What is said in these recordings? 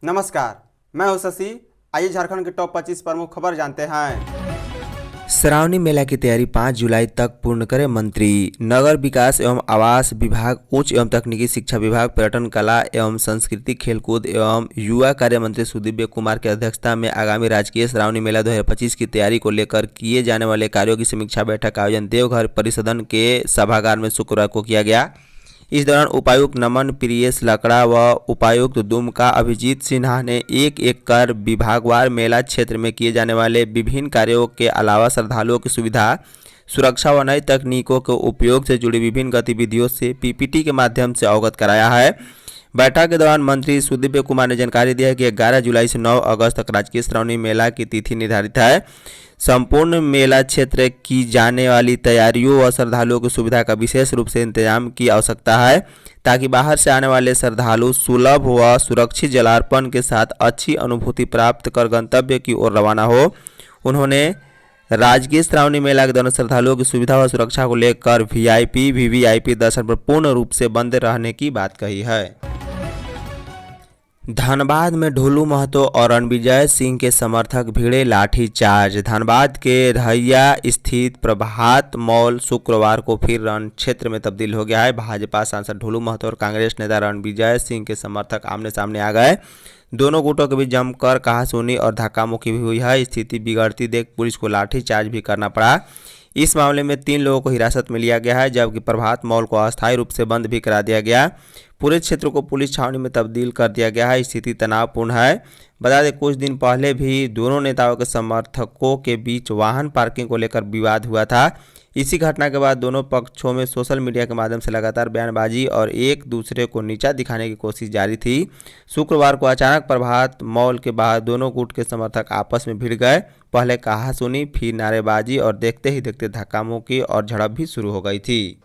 नमस्कार, मैं हूं शशि। आइए झारखंड के टॉप 25 प्रमुख खबर जानते हैं। श्रावणी मेला की तैयारी 5 जुलाई तक पूर्ण करे मंत्री। नगर विकास एवं आवास विभाग, उच्च एवं तकनीकी शिक्षा विभाग, पर्यटन, कला एवं संस्कृति, खेलकूद एवं युवा कार्य मंत्री सुदीव्य कुमार की अध्यक्षता में आगामी राजकीय श्रावणी मेला 2025 की तैयारी को लेकर किए जाने वाले कार्यों की समीक्षा बैठक का आयोजन देवघर परिसदन के सभागार में शुक्रवार को किया गया। इस दौरान उपायुक्त नमन प्रियेश लकड़ा व उपायुक्त दुमका अभिजीत सिन्हा ने एक एक कर विभागवार मेला क्षेत्र में किए जाने वाले विभिन्न कार्यों के अलावा श्रद्धालुओं की सुविधा, सुरक्षा व नई तकनीकों के उपयोग से जुड़ी विभिन्न गतिविधियों से पीपीटी के माध्यम से अवगत कराया है। बैठक के दौरान मंत्री सुदीव्य कुमार ने जानकारी दी है कि 11 जुलाई से 9 अगस्त तक राजकीय श्रावणी मेला की तिथि निर्धारित है। संपूर्ण मेला क्षेत्र की जाने वाली तैयारियों व श्रद्धालुओं की सुविधा का विशेष रूप से इंतजाम की आवश्यकता है, ताकि बाहर से आने वाले श्रद्धालु सुलभ व सुरक्षित जलार्पण के साथ अच्छी अनुभूति प्राप्त कर गंतव्य की ओर रवाना हो। उन्होंने राजकीय श्रावणी मेला के दौरान श्रद्धालुओं की सुविधा व सुरक्षा को लेकर वीआईपी वीवीआईपी दर्शन पर पूर्ण रूप से बंद रहने की बात कही है। धनबाद में ढोलू महतो और रणविजय सिंह के समर्थक भिड़े लाठीचार्ज। धनबाद के रहिया स्थित प्रभात मॉल शुक्रवार को फिर रण क्षेत्र में तब्दील हो गया है। भाजपा सांसद ढोलू महतो और कांग्रेस नेता रणविजय सिंह के समर्थक आमने सामने आ गए। दोनों गुटों के बीच जमकर कहासुनी और धक्का मुक्की भी हुई है। स्थिति बिगड़ती देख पुलिस को लाठीचार्ज भी करना पड़ा। इस मामले में 3 लोगों को हिरासत में लिया गया है, जबकि प्रभात मॉल को अस्थायी रूप से बंद भी करा दिया गया। पूरे क्षेत्र को पुलिस छावनी में तब्दील कर दिया गया है। स्थिति तनावपूर्ण है। बता दें, कुछ दिन पहले भी दोनों नेताओं के समर्थकों के बीच वाहन पार्किंग को लेकर विवाद हुआ था। इसी घटना के बाद दोनों पक्षों में सोशल मीडिया के माध्यम से लगातार बयानबाजी और एक दूसरे को नीचा दिखाने की कोशिश जारी थी। शुक्रवार को अचानक प्रभात मॉल के बाहर दोनों गुट के समर्थक आपस में भिड़ गए। पहले कहासुनी, फिर नारेबाजी और देखते ही देखते धक्का मुक्की और झड़प भी शुरू हो गई थी।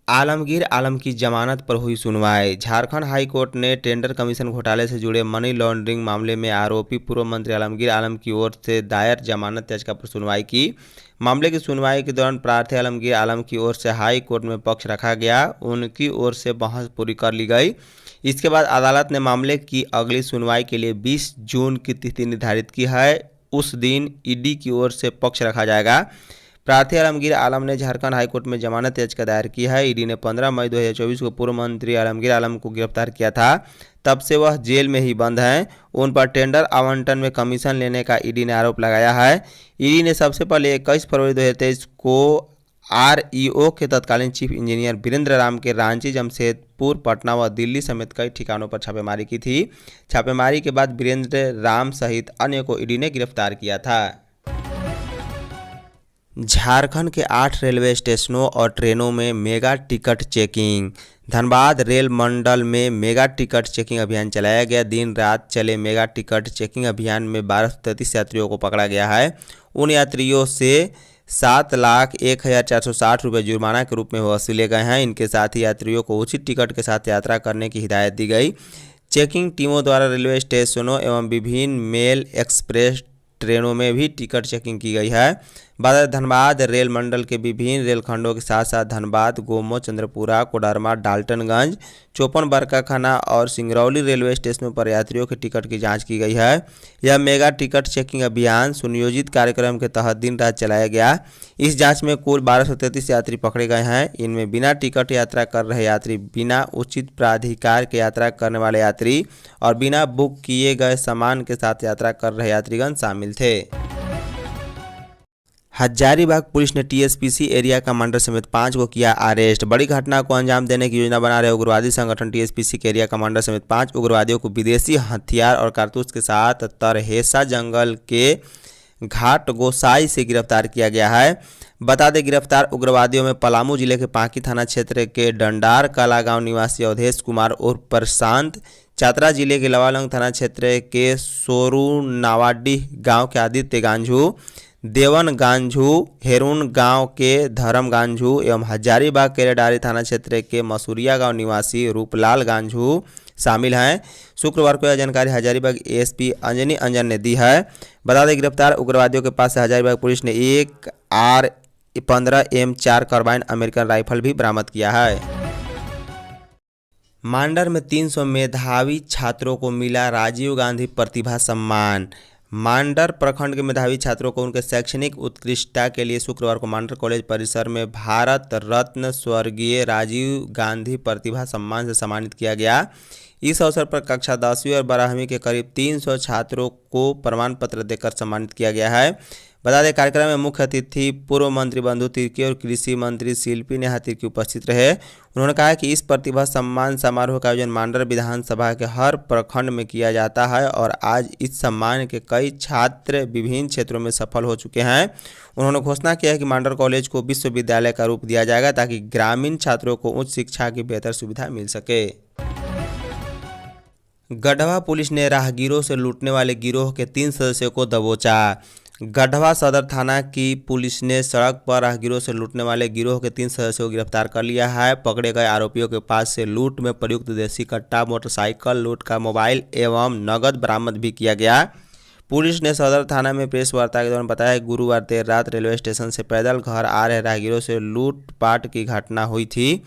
आलमगीर आलम की जमानत पर हुई सुनवाई। झारखंड हाई कोर्ट ने टेंडर कमीशन घोटाले से जुड़े मनी लॉन्ड्रिंग मामले में आरोपी पूर्व मंत्री आलमगीर आलम की ओर से दायर जमानत याचिका पर सुनवाई की। मामले की सुनवाई के दौरान प्रार्थी आलमगीर आलम की ओर से हाई कोर्ट में पक्ष रखा गया। उनकी ओर से बहस पूरी कर ली गई। इसके बाद अदालत ने मामले की अगली सुनवाई के लिए 20 जून की तिथि निर्धारित की है। उस दिन ईडी की ओर से पक्ष रखा जाएगा। प्रार्थी आलमगीर आलम ने झारखंड हाईकोर्ट में जमानत याचिका दायर की है। ईडी ने 15 मई 2024 को पूर्व मंत्री आलमगीर आलम को गिरफ्तार किया था। तब से वह जेल में ही बंद हैं। उन पर टेंडर आवंटन में कमीशन लेने का ईडी ने आरोप लगाया है। ईडी ने सबसे पहले 21 फरवरी 2023 को आरईओ के तत्कालीन चीफ इंजीनियर वीरेंद्र राम के रांची, जमशेदपुर, पटना व दिल्ली समेत कई ठिकानों पर छापेमारी की थी। छापेमारी के बाद वीरेंद्र राम सहित अन्य को ईडी ने गिरफ्तार किया था। झारखंड के 8 रेलवे स्टेशनों और ट्रेनों में mega ticket checking. Dhanbad rail मंडल में मेगा टिकट चेकिंग अभियान चलाया गया। दिन रात चले मेगा टिकट चेकिंग अभियान में 1233 यात्रियों को पकड़ा गया है। उन यात्रियों से 7,01,460 रुपये जुर्माना के रूप में वसूले गए हैं। इनके साथ ही यात्रियों को उचित टिकट के साथ यात्रा करने की हिदायत दी गई। चेकिंग टीमों द्वारा रेलवे स्टेशनों एवं विभिन्न मेल एक्सप्रेस ट्रेनों में भी टिकट चेकिंग की गई है। धनबाद रेल मंडल के विभिन्न रेलखंडों के साथ साथ धनबाद, गोमो, चंद्रपुरा, कोडरमा, डाल्टनगंज, चौपन, बरकाखाना और सिंगरौली रेलवे स्टेशनों पर यात्रियों के टिकट की जांच की गई है। यह मेगा टिकट चेकिंग अभियान सुनियोजित कार्यक्रम के तहत दिन रात चलाया गया। इस जांच में कुल 1233 यात्री पकड़े गए हैं। इनमें बिना टिकट यात्रा कर रहे यात्री, बिना उचित प्राधिकार के यात्रा करने वाले यात्री और बिना बुक किए गए सामान के साथ यात्रा कर रहे यात्रीगण शामिल थे। हजारीबाग पुलिस ने टीएसपीसी एरिया कमांडर समेत 5 को किया अरेस्ट। बड़ी घटना को अंजाम देने की योजना बना रहे उग्रवादी संगठन टीएसपीसी के एरिया कमांडर समेत 5 उग्रवादियों को विदेशी हथियार और कारतूस के साथ तरहेसा जंगल के घाट गोसाई से गिरफ्तार किया गया है। बता दें, गिरफ्तार उग्रवादियों में पलामू जिले के पांकी थाना क्षेत्र के डंडार कला गांव निवासी अवधेश कुमार उर्फ प्रशांत, चतरा जिले के लवालंग थाना क्षेत्र के सोरूनावाडीह गांव के आदित्य गांझू, देवन गांझू, हेरून गांव के धर्म गांझू एवं हजारीबाग केरेडारी थाना क्षेत्र के मसूरिया गांव निवासी रूपलाल गांझू शामिल हैं। शुक्रवार को यह जानकारी हजारीबाग एएसपी अंजनी अंजन ने दी है। बता दें, गिरफ्तार उग्रवादियों के पास से हजारीबाग पुलिस ने एक R15 M4 carbene American rifle भी बरामद किया है। मांडर में 300 मेधावी छात्रों को मिला राजीव गांधी प्रतिभा सम्मान। मांडर प्रखंड के मेधावी छात्रों को उनके शैक्षणिक उत्कृष्टता के लिए शुक्रवार को मांडर कॉलेज परिसर में भारत रत्न स्वर्गीय राजीव गांधी प्रतिभा सम्मान से सम्मानित किया गया। इस अवसर पर कक्षा 10वीं और 12वीं के करीब 300 छात्रों को प्रमाण पत्र देकर सम्मानित किया गया है। बता दें, कार्यक्रम में मुख्य अतिथि पूर्व मंत्री बंधु तिर्की और कृषि मंत्री शिल्पी नेहा तिर्की उपस्थित रहे। उन्होंने कहा कि इस प्रतिभा सम्मान समारोह का आयोजन मांडर विधानसभा के हर प्रखंड में किया जाता है और आज इस सम्मान के कई छात्र विभिन्न क्षेत्रों में सफल हो चुके हैं। उन्होंने घोषणा किया है कि मांडर कॉलेज को विश्वविद्यालय का रूप दिया जाएगा ताकि ग्रामीण छात्रों को उच्च शिक्षा की बेहतर सुविधा मिल सके। गढ़वा पुलिस ने राहगीरों से लूटने वाले गिरोह के 3 सदस्यों को दबोचा। गढ़वा सदर थाना की पुलिस ने सड़क पर राहगीरों से लूटने वाले गिरोह के 3 सदस्यों को गिरफ्तार कर लिया है। पकड़े गए आरोपियों के पास से लूट में प्रयुक्त देसी कट्टा, मोटरसाइकिल, लूट का मोबाइल एवं नगद बरामद भी किया गया। पुलिस ने सदर थाना में प्रेस वार्ता के दौरान बताया कि गुरुवार देर रात रेलवे स्टेशन से पैदल घर आ रहे राहगीरों से लूटपाट की घटना हुई थी।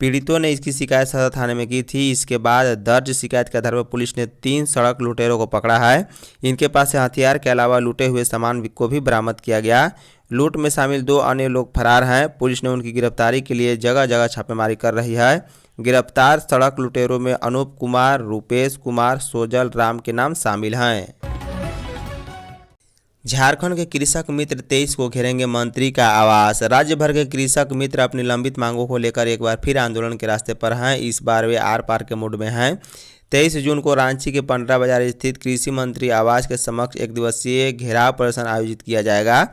पीड़ितों ने इसकी शिकायत सदर थाने में की थी। इसके बाद दर्ज शिकायत के आधार पर पुलिस ने 3 सड़क लुटेरों को पकड़ा है। इनके पास से हथियार के अलावा लूटे हुए सामान को भी बरामद किया गया। लूट में शामिल 2 अन्य लोग फरार हैं। पुलिस ने उनकी गिरफ्तारी के लिए जगह जगह छापेमारी कर रही है। गिरफ्तार सड़क लुटेरों में अनूप कुमार, रूपेश कुमार, सोजल राम के नाम शामिल हैं। झारखंड के कृषक मित्र 23 को घेरेंगे मंत्री का आवास। राज्य भर के कृषक मित्र अपनी लंबित मांगों को लेकर एक बार फिर आंदोलन के रास्ते पर हैं। इस बार वे आर पार के मूड में हैं। 23 जून को रांची के पंडरा बाजार स्थित कृषि मंत्री आवास के समक्ष 1 दिवसीय घेराव प्रदर्शन आयोजित किया जाएगा।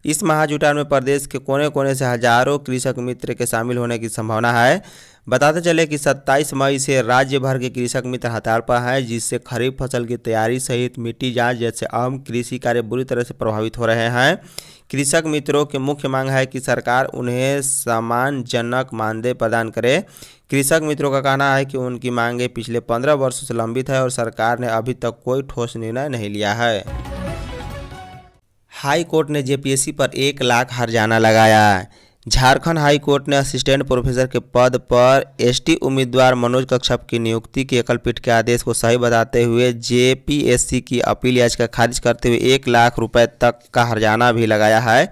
इस महाजुटान में प्रदेश के कोने कोने से हजारों कृषक मित्र के शामिल होने की संभावना है। बताते चले कि 27 मई से राज्य भर के कृषक मित्र हड़ताल पर हैं, जिससे खरीफ फसल की तैयारी सहित मिट्टी जांच जैसे अहम कृषि कार्य बुरी तरह से प्रभावित हो रहे हैं। कृषक मित्रों की मुख्य मांग है कि सरकार उन्हें सम्मानजनक मानदेय प्रदान करे। कृषक मित्रों का कहना है कि उनकी मांगें पिछले 15 वर्षों से लंबित है और सरकार ने अभी तक कोई ठोस निर्णय नहीं लिया है। हाई कोर्ट ने जेपीएससी पर 1 लाख हर्जाना लगाया। झारखंड हाई कोर्ट ने असिस्टेंट प्रोफेसर के पद पर एसटी उम्मीदवार मनोज कश्यप की नियुक्ति के एकल पीठ के आदेश को सही बताते हुए जेपीएससी की अपील याचिका खारिज करते हुए 1 लाख रुपए तक का हर्जाना भी लगाया है।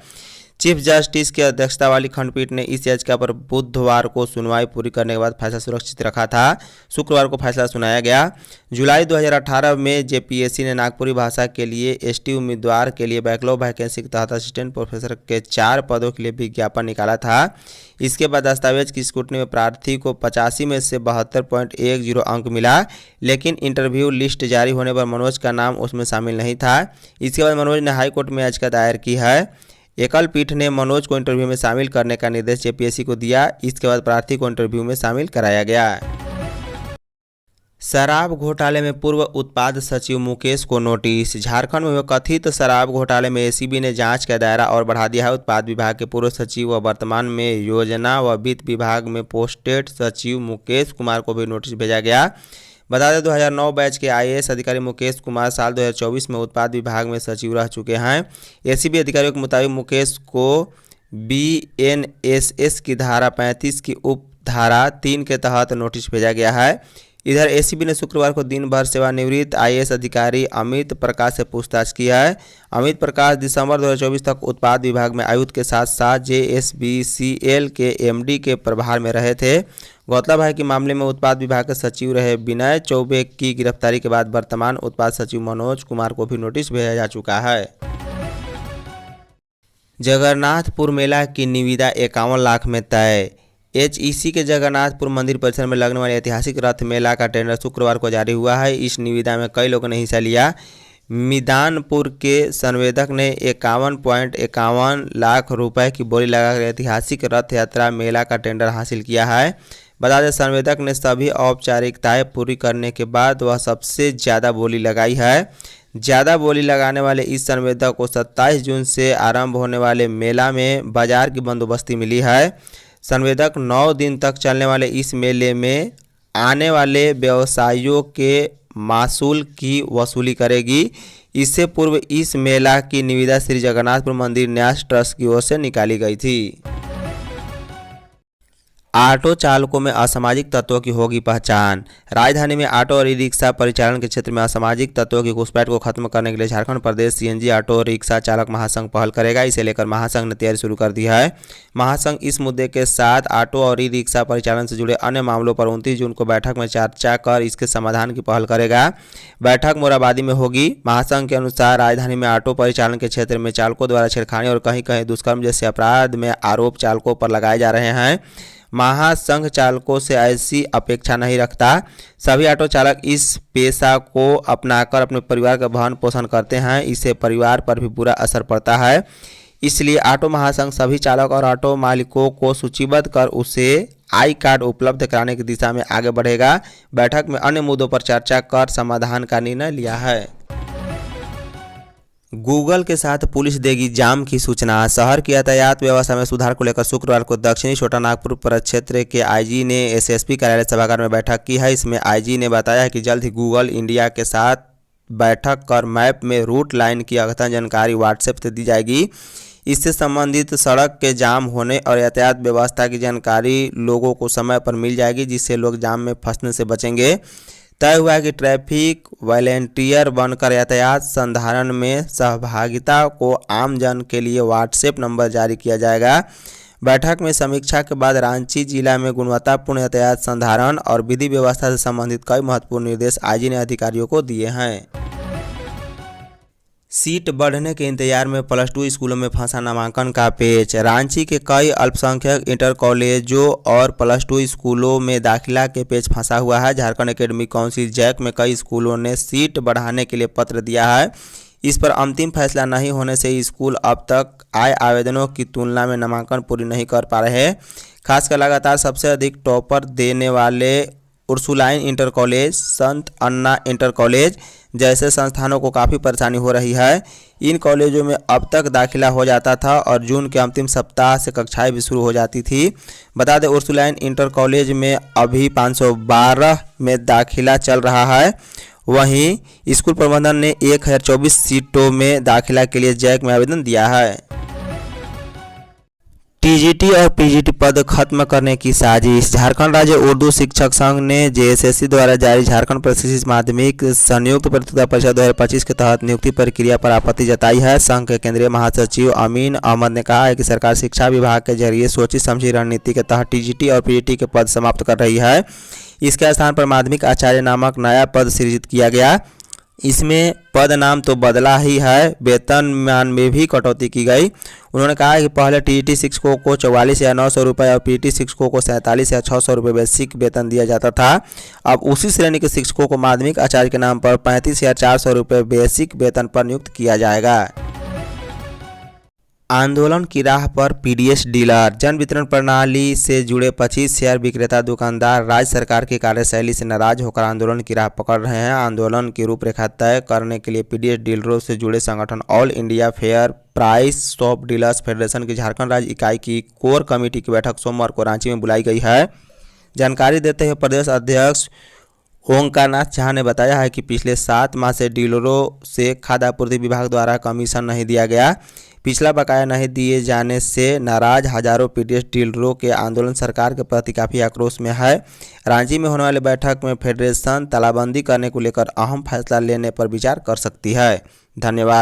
चीफ जस्टिस की अध्यक्षता वाली खंडपीठ ने इस याचिका पर बुधवार को सुनवाई पूरी करने के बाद फैसला सुरक्षित रखा था। शुक्रवार को फैसला सुनाया गया। जुलाई 2018 में जेपीएससी ने नागपुरी भाषा के लिए एसटी उम्मीदवार के लिए बैकलॉग वैकेंसी के तहत असिस्टेंट प्रोफेसर के 4 पदों के लिए विज्ञापन निकाला था। इसके बाद दस्तावेज की स्क्रूटनी में प्रार्थी को 85 में से 72.10 अंक मिला, लेकिन इंटरव्यू लिस्ट जारी होने पर मनोज का नाम उसमें शामिल नहीं था। इसके बाद मनोज ने हाईकोर्ट में याचिका दायर की है। एकल पीठ ने मनोज को इंटरव्यू में शामिल करने का निर्देश जेपीएससी को दिया। इसके बाद प्रार्थी को इंटरव्यू में शामिल कराया गया। शराब घोटाले में पूर्व उत्पाद सचिव मुकेश को नोटिस। झारखंड में कथित शराब घोटाले में एसीबी ने जांच का दायरा और बढ़ा दिया है। उत्पाद विभाग के पूर्व सचिव व वर्तमान में योजना व वित्त विभाग में पोस्टेड सचिव मुकेश कुमार को भी नोटिस भेजा गया। बता दें 2009 बैच के आईएएस अधिकारी मुकेश कुमार साल 2024 में उत्पाद विभाग में सचिव रह चुके हैं। एसीबी अधिकारियों के मुताबिक मुकेश को बीएनएसएस की धारा 35 की उप धारा 3 के तहत नोटिस भेजा गया है। इधर एसीबी ने शुक्रवार को दिन भर सेवानिवृत्त आईएएस अधिकारी अमित प्रकाश से पूछताछ की है। अमित प्रकाश दिसंबर 2024 तक उत्पाद विभाग में आयुक्त के साथ साथ जेएसबीसीएल के एमडी के प्रभार में रहे थे। गौरतलब है कि मामले में उत्पाद विभाग के सचिव रहे विनय चौबे की गिरफ्तारी के बाद वर्तमान उत्पाद सचिव मनोज कुमार को भी नोटिस भेजा जा चुका है। जगन्नाथपुर मेला की निविदा 51 लाख में तय। एचईसी के जगन्नाथपुर मंदिर परिसर में लगने वाले ऐतिहासिक रथ मेला का टेंडर शुक्रवार को जारी हुआ है। इस निविदा में कई लोगों ने हिस्सा लिया। मिदानपुर के संवेदक ने 51.51 लाख रुपए की बोली लगाकर ऐतिहासिक रथ यात्रा मेला का टेंडर हासिल किया है। बता दें संवेदक ने सभी औपचारिकताएं पूरी करने के बाद वह सबसे ज़्यादा बोली लगाई है। ज़्यादा बोली लगाने वाले इस संवेदक को 27 जून से आरंभ होने वाले मेला में बाजार की बंदोबस्ती मिली है। संवेदक 9 दिन तक चलने वाले इस मेले में आने वाले व्यवसायियों के मासूल की वसूली करेगी। इससे पूर्व इस मेला की निविदा श्री जगन्नाथपुर मंदिर न्यास ट्रस्ट की ओर से निकाली गई थी। ऑटो चालकों में असामाजिक तत्वों की होगी पहचान। राजधानी में ऑटो और ई रिक्शा परिचालन के क्षेत्र में असामाजिक तत्वों की घुसपैठ को खत्म करने के लिए झारखंड प्रदेश सीएनजी ऑटो रिक्शा चालक महासंघ पहल करेगा। इसे लेकर महासंघ ने तैयारी शुरू कर दी है। महासंघ इस मुद्दे के साथ ऑटो और ई रिक्शा परिचालन से जुड़े अन्य मामलों पर 29 जून को बैठक में चर्चा कर इसके समाधान की पहल करेगा। बैठक मोराबादी में होगी। महासंघ के अनुसार राजधानी में ऑटो परिचालन के क्षेत्र में चालकों द्वारा छेड़खानी और कहीं कहीं दुष्कर्म जैसे अपराध में आरोप चालकों पर लगाए जा रहे हैं। महासंघ चालकों से ऐसी अपेक्षा नहीं रखता। सभी ऑटो चालक इस पेशा को अपनाकर अपने परिवार का भरण पोषण करते हैं। इससे परिवार पर भी बुरा असर पड़ता है। इसलिए ऑटो महासंघ सभी चालक और ऑटो मालिकों को सूचीबद्ध कर उसे आई कार्ड उपलब्ध कराने की दिशा में आगे बढ़ेगा। बैठक में अन्य मुद्दों पर चर्चा कर समाधान का निर्णय लिया है। गूगल के साथ पुलिस देगी जाम की सूचना। शहर की यातायात व्यवस्था में सुधार को लेकर शुक्रवार को दक्षिणी छोटानागपुर प्रक्षेत्र के आईजी ने एसएसपी कार्यालय सभागार में बैठक की है। इसमें आईजी ने बताया है कि जल्द ही गूगल इंडिया के साथ बैठक कर मैप में रूट लाइन की अद्यतन जानकारी व्हाट्सएप से दी जाएगी। इससे संबंधित सड़क के जाम होने और यातायात व्यवस्था की जानकारी लोगों को समय पर मिल जाएगी, जिससे लोग जाम में फंसने से बचेंगे। तय हुआ है कि ट्रैफिक वॉलंटियर बनकर यातायात संधारण में सहभागिता को आम जन के लिए व्हाट्सएप नंबर जारी किया जाएगा। बैठक में समीक्षा के बाद रांची जिला में गुणवत्तापूर्ण यातायात संधारण और विधि व्यवस्था से संबंधित कई महत्वपूर्ण निर्देश आईजी ने अधिकारियों को दिए हैं। सीट बढ़ने के इंतजार में +2 स्कूलों में फंसा नामांकन का पेच। रांची के कई अल्पसंख्यक इंटर कॉलेजों और +2 स्कूलों में दाखिला के पेच फंसा हुआ है। झारखंड एकेडमिक काउंसिल जैक में कई स्कूलों ने सीट बढ़ाने के लिए पत्र दिया है। इस पर अंतिम फैसला नहीं होने से स्कूल अब तक आए आवेदनों की तुलना में नामांकन पूरी नहीं कर पा रहे हैं। खासकर लगातार सबसे अधिक टॉपर देने वाले उर्सुलाइन इंटर कॉलेज, संत अन्ना इंटर कॉलेज जैसे संस्थानों को काफ़ी परेशानी हो रही है। इन कॉलेजों में अब तक दाखिला हो जाता था और जून के अंतिम सप्ताह से कक्षाएं भी शुरू हो जाती थी। बता दें उर्सुलाइन इंटर कॉलेज में अभी 512 में दाखिला चल रहा है। वहीं स्कूल प्रबंधन ने 1024 सीटों में दाखिला के लिए जैक में आवेदन दिया है। टीजीटी और पीजीटी पद खत्म करने की साजिश। झारखंड राज्य उर्दू शिक्षक संघ ने जेएसएससी द्वारा जारी झारखंड प्रशिक्षित माध्यमिक संयुक्त प्रतियोगिता परीक्षा 2025 के तहत नियुक्ति प्रक्रिया पर आपत्ति जताई है। संघ के केंद्रीय महासचिव अमीन अहमद ने कहा है कि सरकार शिक्षा विभाग के जरिए सोची समझी रणनीति के तहत टीजीटी और पीजीटी के पद समाप्त कर रही है। इसके स्थान पर माध्यमिक आचार्य नामक नया पद सृजित किया गया। इसमें पद नाम तो बदला ही है, वेतनमान में भी कटौती की गई। उन्होंने कहा कि पहले टीजीटी शिक्षकों को 44,900 रुपये और पीजीटी शिक्षकों को 47,600 रुपये बेसिक वेतन दिया जाता था। अब उसी श्रेणी के शिक्षकों को माध्यमिक आचार्य के नाम पर 35,400 रुपये बेसिक वेतन पर नियुक्त किया जाएगा। आंदोलन की राह पर पीडीएस डीलर। जन वितरण प्रणाली से जुड़े 25 शेयर विक्रेता दुकानदार राज्य सरकार की कार्यशैली से नाराज होकर आंदोलन की राह पकड़ रहे हैं। आंदोलन की रूपरेखा तय करने के लिए पीडीएस डीलरों से जुड़े संगठन all India fair price shop dealers federation की झारखंड राज्य इकाई की कोर कमेटी की बैठक सोमवार को रांची में बुलाई गई है। जानकारी देते हुए प्रदेश अध्यक्ष ओंकारनाथ झा ने बताया है कि पिछले 7 माह से डीलरों से खाद्य आपूर्ति विभाग द्वारा कमीशन नहीं दिया गया। पिछला बकाया नहीं दिए जाने से नाराज हजारों पीडीएस डीलरों के आंदोलन सरकार के प्रति काफ़ी आक्रोश में है। रांची में होने वाली बैठक में फेडरेशन तालाबंदी करने को लेकर अहम फैसला लेने पर विचार कर सकती है। धन्यवाद।